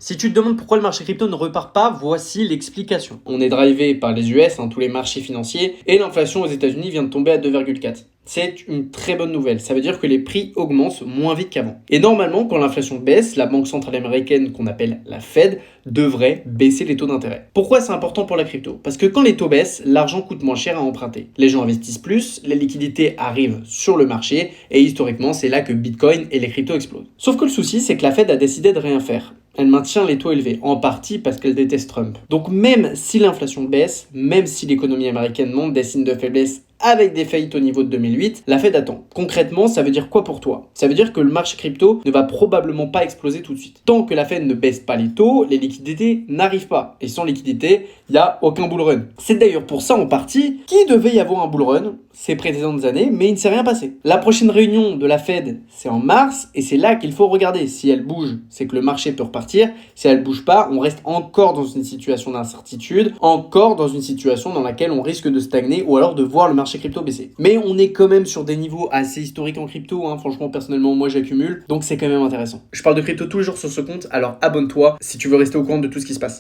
Si tu te demandes pourquoi le marché crypto ne repart pas, voici l'explication. On est drivé par les US, tous les marchés financiers, et l'inflation aux États-Unis vient de tomber à 2,4. C'est une très bonne nouvelle, ça veut dire que les prix augmentent moins vite qu'avant. Et normalement, quand l'inflation baisse, la banque centrale américaine qu'on appelle la Fed devrait baisser les taux d'intérêt. Pourquoi c'est important pour la crypto? Parce que quand les taux baissent, l'argent coûte moins cher à emprunter. Les gens investissent plus, les liquidités arrivent sur le marché, et historiquement, c'est là que Bitcoin et les cryptos explosent. Sauf que le souci, c'est que la Fed a décidé de rien faire. Elle maintient les taux élevés, en partie parce qu'elle déteste Trump. Donc même si l'inflation baisse, même si l'économie américaine montre des signes de faiblesse avec des faillites au niveau de 2008, la Fed attend. Concrètement, ça veut dire quoi pour toi? Ça veut dire que le marché crypto ne va probablement pas exploser tout de suite. Tant que la Fed ne baisse pas les taux, les liquidités n'arrivent pas. Et sans liquidité, il n'y a aucun bull run. C'est d'ailleurs pour ça en partie qu'il devait y avoir un bull run ces précédentes années, mais il ne s'est rien passé. La prochaine réunion de la Fed, c'est en mars, et c'est là qu'il faut regarder. Si elle bouge, c'est que le marché peut repartir. Si elle bouge pas, on reste encore dans une situation d'incertitude, encore dans une situation dans laquelle on risque de stagner ou alors de voir le marché crypto baisser. Mais on est quand même sur des niveaux assez historiques en crypto, franchement personnellement moi j'accumule, donc c'est quand même intéressant. Je parle de crypto tous les jours sur ce compte, alors abonne-toi si tu veux rester au courant de tout ce qui se passe.